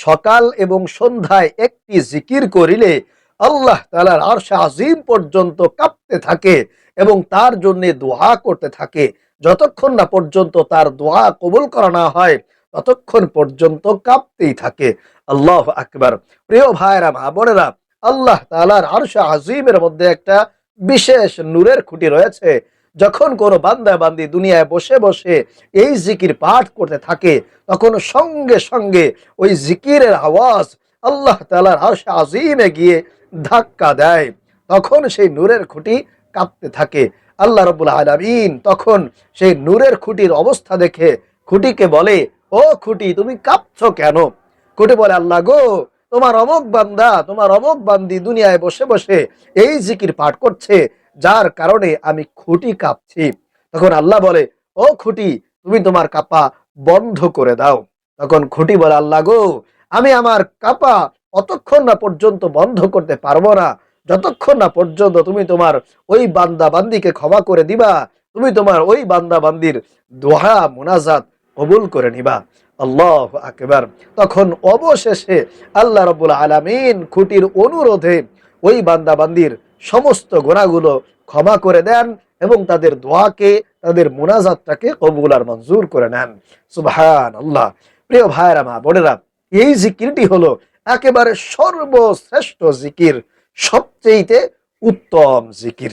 সকাল এবং সন্ধ্যায় একটি জিকির করিলে আল্লাহ তাআলার আরশ আজিম পর্যন্ত কাঁপতে থাকে এবং তার জন্য দোয়া করতে থাকে। যতক্ষণ না পর্যন্ত তার দোয়া কবুল করা না হয় ততক্ষণ পর্যন্ত কাঁপতেই থাকে। আল্লাহু আকবার। প্রিয় ভাইরা মা বোনেরা, আল্লাহ তাআলার আরশ আজিমের মধ্যে একটা বিশেষ নূরের খুঁটি রয়েছে। যখন কোনো বান্দা বান্দি দুনিয়ায় বসে বসে এই জিকির পাঠ করতে থাকে তখন সঙ্গে সঙ্গে ওই জিকিরের আওয়াজ আল্লাহ তাআলার আরশ আজিমে গিয়ে ধাক্কা দেয়। তখন সেই নূরের খুঁটি কাঁপতে থাকে। আল্লাহ রাব্বুল আলামিন তখন সেই নূরের খুঁটির অবস্থা দেখে খুঁটিকে বলে, ও খুঁটি, তুমি কাঁপছো কেন? খুঁটি বলে, আল্লাহ গো, তোমার অমুক বান্দা, তোমার অমুক বান্দি দুনিয়ায় বসে বসে এই জিকির পাঠ করছে, যার কারণে আমি খুঁটি কাঁপছি। তখন আল্লাহ বলে, ও খুঁটি, তুমি তোমার কাঁপা বন্ধ করে দাও। তখন খুঁটি বলে, আল্লাহ গো, আমি আমার কাঁপা অতক্ষণ না পর্যন্ত বন্ধ করতে পারবো না যতক্ষণ না পর্যন্ত তুমি তোমার ওই বান্দা বান্দিকে ক্ষমা করে দিবা, তুমি তোমার ওই বান্দা বান্দির দোয়া মুনাজাত কবুল করে নিবা। আল্লাহু আকবার। তখন অবশেষে আল্লাহ রাব্বুল আলামিন খুঁটির অনুরোধে ওই বান্দা বান্দির সমস্ত গুনাহগুলো ক্ষমা করে দেন এবং তাদের দোয়াকে, তাদের মুনাজাতটাকে কবুল আর মঞ্জুর করে নেন। সুবহানাল্লাহ। প্রিয় ভাইরা মা বোনেরা, এই জিকিরটি হলো একেবারে সর্বশ্রেষ্ঠ জিকির, সবচেয়ে উত্তম জিকির।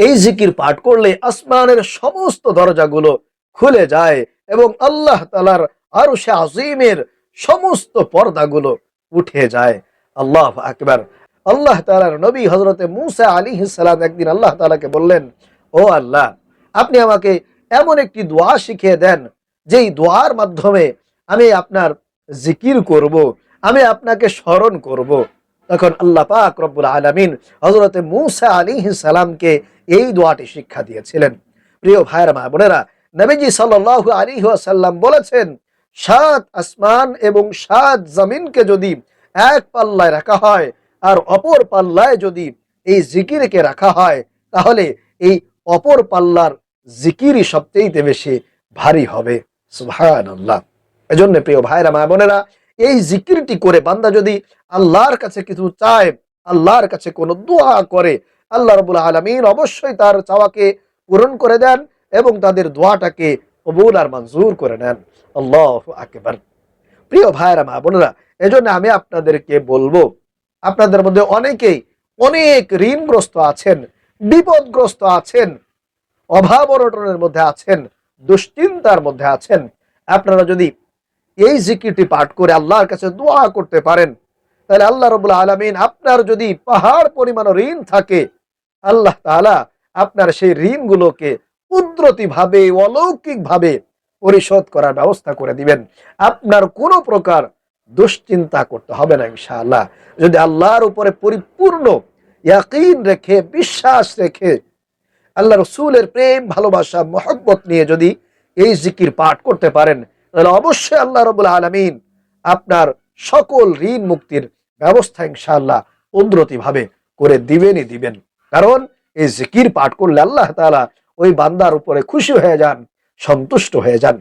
এই জিকির পাঠ করলে আসমানের সমস্ত দরজাগুলো খুলে যায় এবং আল্লাহ তাআলার আরশে আজিমের সমস্ত পর্দাগুলো উঠে যায়। আল্লাহু আকবার। আল্লাহ তাআলার নবী হযরতে মূসা আলাইহিস সালাম একদিন আল্লাহ তাআলাকে বললেন, ও আল্লাহ, আপনি আমাকে এমন একটি দোয়া শিখিয়ে দেন যেই দোয়ার মাধ্যমে আমি আপনার জিকির করব, আমি আপনাকে স্মরণ করব। তখন আল্লাহ পাক রব্বুল আলামিন হযরতে মূসা আলাইহিস সালামকে এই দোয়াটি শিক্ষা দিয়েছিলেন। প্রিয় ভাইরা মা বোনেরা, নবীজি সাল্লাল্লাহু আলাইহি ওয়াসাল্লাম বলেছেন, 7 আসমান এবং 7 জমিনকে যদি এক পাল্লায় রাখা হয় আর অপর পাল্লায় যদি এই জিকিরকে রাখা হয় তাহলে এই অপর পাল্লার জিকিরই সবচেয়ে বেশি ভারী হবে। সুবহানাল্লাহ। এজন্য প্রিয় ভাইরা মা বোনেরা, এই জিকিরটি করে বান্দা যদি আল্লাহর কাছে কিছু চায়, আল্লাহর কাছে কোনো দোয়া করে, আল্লাহ রাব্বুল আলামিন অবশ্যই তার চাওয়াকে পূরণ করে দেন এবং তাদের দোয়াটাকে কবুল আর মঞ্জুর করে নেন। আল্লাহু আকবার। প্রিয় ভাইরা মা বোনেরা, এজন্য আমি আপনাদেরকে বলবো, আপনাদের মধ্যে অনেকেই অনেক ঋণগ্রস্ত আছেন, বিপদগ্রস্ত আছেন, অভাব অনটনের মধ্যে আছেন, দুশ্চিন্তার মধ্যে আছেন। আপনারা যদি এই জিকিরটি পাঠ করে আল্লাহর কাছে দোয়া করতে পারেন তাহলে আল্লাহ রাব্বুল আলামিন, আপনার যদি পাহাড় পরিমাণ ঋণ থাকে, আল্লাহ তাআলা আপনার সেই ঋণগুলোকে কুদরতিভাবে, অলৌকিকভাবে পরিশোধ করার ব্যবস্থা করে দিবেন। আপনার কোনো প্রকার দুশ্চিন্তা করতে হবে না ইনশাআল্লাহ। যদি আল্লাহর উপরে পরিপূর্ণ ইয়াকিন রেখে, বিশ্বাস রেখে, আল্লাহ রসুলের প্রেম, ভালোবাসা, মহব্বত নিয়ে যদি এই জিকির পাঠ করতে পারেন তাহলে অবশ্যই আল্লাহ রাব্বুল আলামিন আপনার সকল ঋণ মুক্তির ব্যবস্থা ইনশাআল্লাহ কুদরতিভাবে করে দিবেনই দিবেন। কারণ এই জিকির পাঠ করলে আল্লাহ তাআলা ওই বান্দার উপরে খুশি হয়ে যান, সন্তুষ্ট হয়ে যান।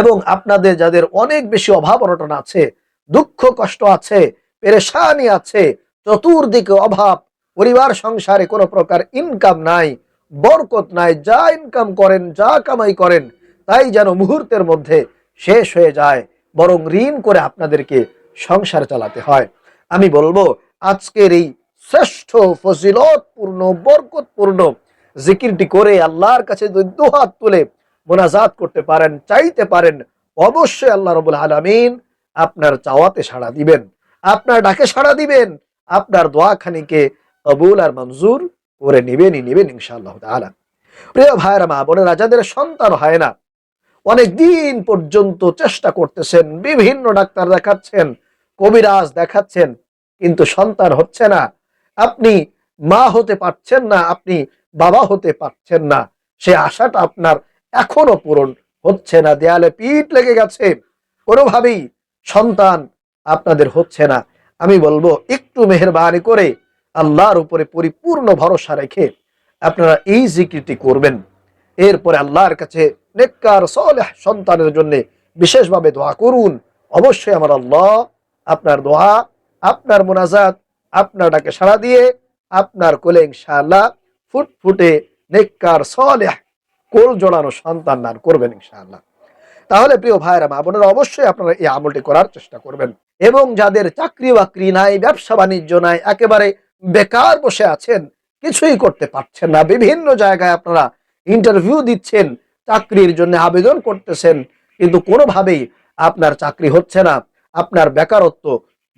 এবং আপনাদের যাদের অনেক বেশি অভাব অনটন আছে, দুঃখ কষ্ট আছে, পেরেশানি আছে, চতুর্দিকে অভাব, পরিবার সংসারে কোনো প্রকার ইনকাম নাই, বরকত নাই, যা ইনকাম করেন, যা কামাই করেন তাই যেন মুহূর্তের মধ্যে শেষ হয়ে যায়, বরং ঋণ করে আপনাদেরকে সংসার চালাতে হয়। আমি বলবো আজকের এই শ্রেষ্ঠ ফজিলতপূর্ণ বরকতপূর্ণ জিকিরটি করে আল্লাহর কাছে যদি দুহাত তুলে মোনাজাত করতে পারেন, চাইতে পারেন, অবশ্যই আল্লাহ রাব্বুল আলামিন আপনার চাওয়াতে সাড়া দিবেন, আপনার ডাকে সাড়া দিবেন, আপনার দোয়াখানিকে কবুল আর মঞ্জুর করে নিবেন ইনশাআল্লাহ তাআলা। প্রিয় ভাইরা মা বোনেরা, যাদের সন্তান হয় না, অনেক দিন পর্যন্ত চেষ্টা করতেছেন, বিভিন্ন ডাক্তার দেখাচ্ছেন, কবিরাজ দেখাচ্ছেন, কিন্তু সন্তান হচ্ছে না, আপনি মা হতে পারছেন না, আপনি বাবা হতে পারছেন না, সে আশাটা আপনার এখনো পূরণ হচ্ছে না, দেয়ালে পিঠ লেগে গেছে, কোনোভাবেই সন্তান আপনাদের হচ্ছে না। আমি বলবো একটু মেহেরবানি করে আল্লাহর উপরে পরিপূর্ণ ভরসা রেখে আপনারা এই জিকিরটি করবেন। এরপরে আল্লাহর কাছে নেককার সালেহ সন্তানের জন্য বিশেষভাবে দোয়া করুন, অবশ্যই আমার আল্লাহ আপনার দোয়া, আপনার মোনাজাত, আপনার ডাকে সাড়া দিয়ে আপনার কোলে ইনশাআল্লাহ ফুটফুটে নেককার সালেহ কোল জোড়ানো সন্তান দান করবেন ইনশাআল্লাহ। তাহলে প্রিয় ভাইরা মা বোনেরা, অবশ্যই আপনারা এই আমলটি করার চেষ্টা করবেন। এবং যাদের চাকরি বাকরি নাই, ব্যবসা বাণিজ্য নাই, একেবারে বেকার বসে আছেন, কিছুই করতে পারছেন না, বিভিন্ন জায়গায় আপনারা ইন্টারভিউ দিচ্ছেন, চাকরির জন্য আবেদন করতেছেন, কিন্তু কোনোভাবেই আপনার চাকরি হচ্ছে না, আপনার বেকারত্ব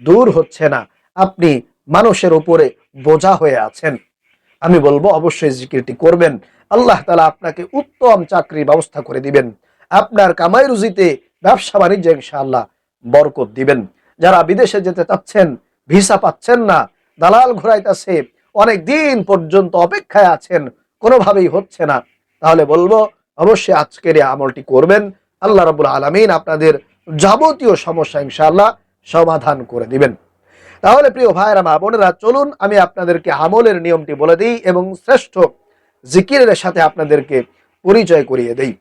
দূর হচ্ছে না, আপনি মানুষের উপরে বোঝা হয়ে আছেন, আমি বলবো অবশ্যই জিকিরটি করবেন। আল্লাহ তাআলা আপনাকে উত্তম চাকরির ব্যবস্থা করে দিবেন, আপনার কামাই রুজিতে, ব্যবসা বাণিজ্যে ইনশাআল্লাহ বরকত দিবেন। যারা বিদেশে যেতে চাচ্ছেন, ভিসা পাচ্ছেন না, দালাল ঘুরাইতেছে, অনেক দিন পর্যন্ত অপেক্ষায় আছেন, কোনোভাবেই হচ্ছে না, তাহলে বলবো অবশ্যই আজকের এই আমলটি করবেন। আল্লাহ রাব্বুল আলামিন আপনাদের যাবতীয় সমস্যা ইনশাআল্লাহ সমাধান করে দিবেন। তাহলে প্রিয় ভাইরা মা বোনেরা, চলুন আমি আপনাদেরকে আমলের নিয়মটি বলে দিই এবং শ্রেষ্ঠ জিকিরের সাথে আপনাদেরকে পরিচয় করিয়ে দেই।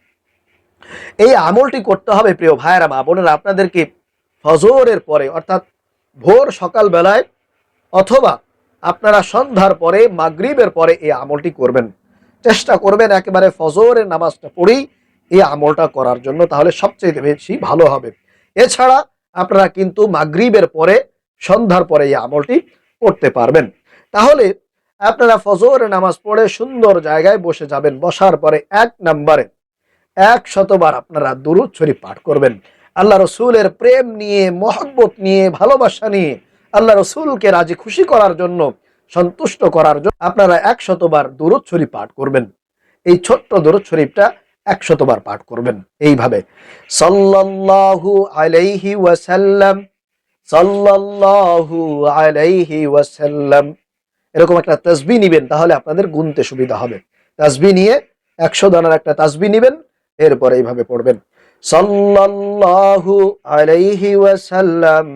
এই আমলটি করতে হবে প্রিয় ভাইরা মা বোনেরা আপনাদেরকে ফজরের পরে, অর্থাৎ ভোর সকাল বেলায়, অথবা আপনারা সন্ধ্যার পরে, মাগরিবের পরে এই আমলটি করবেন। চেষ্টা করবেন একেবারে ফজরের নামাজটা পড়েই এই আমলটা করার জন্য, তাহলে সবচেয়ে বেশি ভালো হবে। এছাড়া আপনারা কিন্তু মাগরিবের পরে, সন্ধ্যার পরে এই আমলটি করতে পারবেন। তাহলে আপনারা ফজরের নামাজ পড়ে সুন্দর জায়গায় বসে যাবেন, বসার পরে 1 নম্বরে 100 বার আপনারা দুরূদ শরীফ পাঠ করবেন। আল্লাহ রসুলের প্রেম নিয়ে, মহব্বত নিয়ে, ভালোবাসা নিয়ে, আল্লাহ রসুলকে রাজি খুশি করার জন্য, সন্তুষ্ট করার জন্য আপনারা 100 বার দুরূদ শরীফ পাঠ করবেন। এই ছোট্ট দুরূদ শরীফটা 100 বার পাঠ করবেন এইভাবে, সাল্লাল্লাহু আলাইহি ওয়াসাল্লাম, সাল্লাল্লাহু আলাইহি ওয়াসাল্লাম। এরকম একটা তাসবিহ নিবেন, তাহলে আপনাদের গুনতে সুবিধা হবে। তাসবিহ নিয়ে 100 দানার একটা তাসবিহ নিবেন, এরপরে এইভাবে পড়বেন, সাল্লাল্লাহু আলাইহি ওয়াসাল্লাম,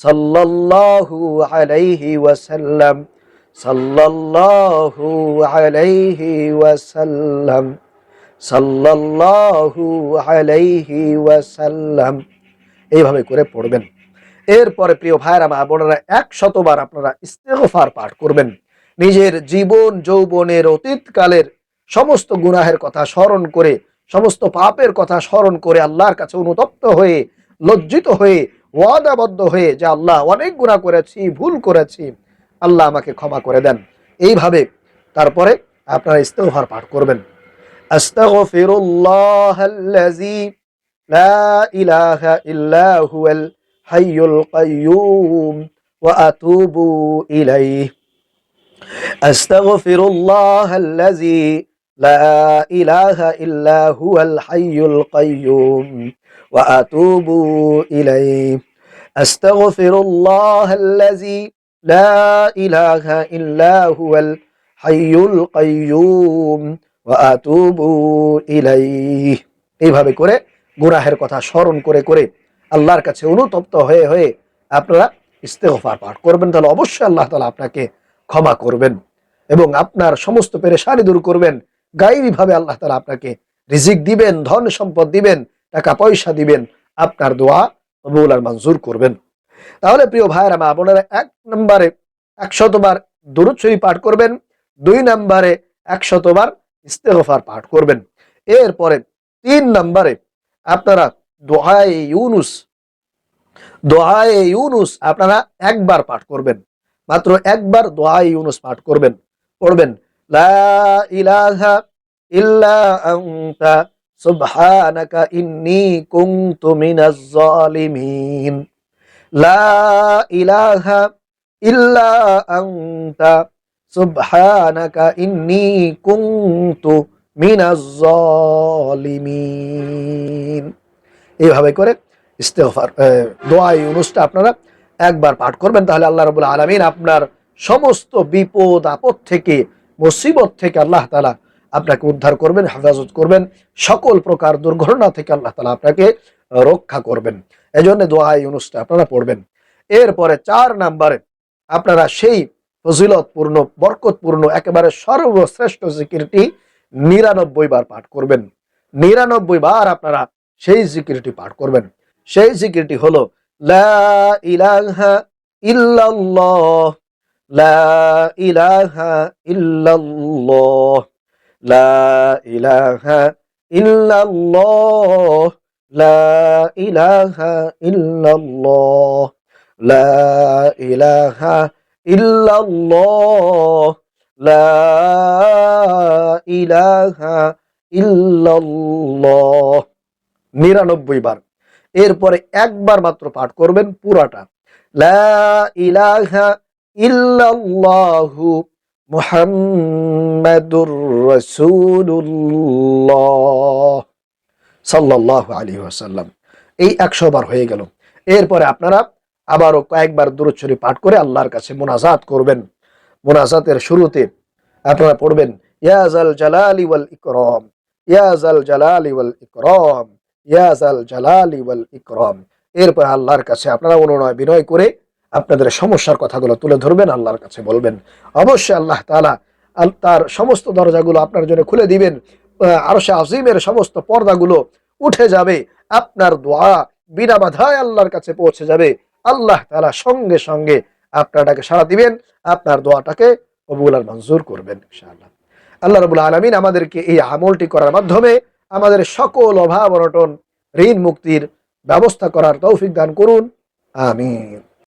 সাল্লাল্লাহু আলাইহি ওয়াসাল্লাম, সাল্লাল্লাহু আলাইহি ওয়াসাল্লাম, সাল্লাল্লাহু আলাইহি ওয়াসাল্লাম, এইভাবে করে পড়বেন। এরপরে প্রিয় ভাইরা মা বোনেরা 100 বার আপনারা ইস্তেগফার পাঠ করবেন। নিজের জীবন যৌবনের অতীতকালের সমস্ত গুনাহের কথা স্মরণ করে, সমস্ত পাপের কথা স্মরণ করে, আল্লাহর কাছে অনুতপ্ত হয়ে, লজ্জিত হয়ে, ওয়াদাবদ্ধ হয়ে, যে আল্লাহ অনেক গুনাহ করেছি, ভুল করেছি, আল্লাহ আমাকে ক্ষমা করে দেন, এইভাবে তারপরে আপনারা ইস্তেগফার পাঠ করবেন। আস্তাগফিরুল্লাহাল্লাযী লা ইলাহা ইল্লা হুয়াল হাইয়ুল কাইয়্যুম ওয়া আতুবু ইলাইহি, আস্তাগফিরুল্লাহাল্লাযী লা ইলাহা ইল্লা হুয়াল হাইয়ুল কাইয়্যুম ওয়া আতুবু ইলাইহি, আস্তাগফিরুল্লাহাল্লাযী লা ইলাহা ইল্লা হুয়াল হাইয়ুল কাইয়্যুম ওয়া আতুবু ইলাইহি। এইভাবে করে গুনাহের কথা স্মরণ করে করে, আল্লাহর কাছে অনুতপ্ত হয়ে হয়ে আপনারা ইস্তেগফার পাঠ করবেন, তাহলে অবশ্যই আল্লাহ তাআলা আপনাকে ক্ষমা করবেন এবং আপনার সমস্ত পেরেশানি দূর করবেন। গায়বীভাবে আল্লাহ তাআলা আপনাকে রিজিক দিবেন, ধন সম্পদ দিবেন, টাকা পয়সা দিবেন, আপনার দোয়া কবুল আর মঞ্জুর করবেন। তাহলে প্রিয় ভাইরা মা বোনেরা, 1 নম্বরে 100 বার দুরূদ শরীফ পাঠ করবেন, 2 নম্বরে 100 বার ইস্তেগফার পাঠ করবেন। এরপরে 3 নম্বরে আপনারা দোয়ায়ে ইউনুস, দোয়ায়ে ইউনুস আপনারা 1 বার পাঠ করবেন, মাত্র 1 বার দোয়ায়ে ইউনুস পাঠ করবেন, পড়বেন, লা ইলাহা ইল্লা আনতা সুবহানাকা ইন্নী কুনতু মিনাজ জালিমিন, লা ইলাহা ইল্লা আনতা সুবহানাকা ইন্নী কুনতু মিনাজ জালিমিন। এইভাবে করে ইস্তেগফার দোয়া ইউনুসটা আপনারা 1 বার পাঠ করবেন, তাহলে আল্লাহ রাব্বুল আলামিন আপনার সমস্ত বিপদ আপদ থেকে, মুসিবত থেকে আল্লাহ তাআলা আপনাকে উদ্ধার করবেন, হেফাজত করবেন, সকল প্রকার দুর্ঘটনা থেকে আল্লাহ তাআলা আপনাকে রক্ষা করবেন। এজন্য দোয়া ইউনুসটা আপনারা পড়বেন। এরপরে 4 নম্বরে আপনারা সেই ফজিলতপূর্ণ, বরকতপূর্ণ, একেবারে সর্বশ্রেষ্ঠ জিকিরটি 99 বার পাঠ করবেন। 99 বার আপনারা সেই জিকিরটি পাঠ করবেন। সেই জিকিরটি হলো লা ইলাহা ইল্লাল্লাহ, লা ইলাহা ইল্লাল্লাহ, লা ইলাহা ইল্লাল্লাহ, লা ইলাহা ইল্লাল্লাহ, লা ইলাহা ইল্লাল্লাহ, লা ইলাহা ইল্লাল্লাহ ৯৯ বার। এরপরে একবার মাত্র পাঠ করবেন পুরাটা, লা ইলাহা ইল্লাল্লাহু মুহাম্মাদুর রাসূলুল্লাহ সাল্লাল্লাহু আলাইহি ওয়াসাল্লাম। এই ১০০ বার হয়ে গেল। এরপরে আপনারা আবারও কয়েকবার দুরূদ শরীফ পাঠ করে আল্লাহর কাছে মুনাজাত করবেন। মুনাজাতের শুরুতে আপনারা পড়বেন ইয়া যাল জালালি ওয়াল ইকরাম, ইয়া যাল জালালি ওয়াল ইকরাম, ইয়া যাল জালালি ওয়াল ইকরাম। এরপর আল্লাহর কাছে আপনারা অনুনয় বিনয় করে আপনাদের সমস্যার কথাগুলো তুলে ধরবেন, আল্লাহর কাছে বলবেন। অবশ্যই আল্লাহ তাআলা তার সমস্ত দরজাগুলো আপনার জন্য খুলে দিবেন। আরশে আজিমের সমস্ত পর্দাগুলো উঠে যাবে, আপনার দোয়া বিনা বাধায় আল্লাহর কাছে পৌঁছে যাবে। আল্লাহ তাআলা সঙ্গে সঙ্গে আপনাটাকে সাড়া দিবেন, আপনার দোয়াটাকে কবুল আর মঞ্জুর করবেন ইনশাআল্লাহ। আল্লাহ রাব্বুল আলামিন আমাদেরকে এই আমলটি করার মাধ্যমে আমাদের সকল অভাব অনটন, ঋণ মুক্তির ব্যবস্থা করার তৌফিক দান করুন। আমিন।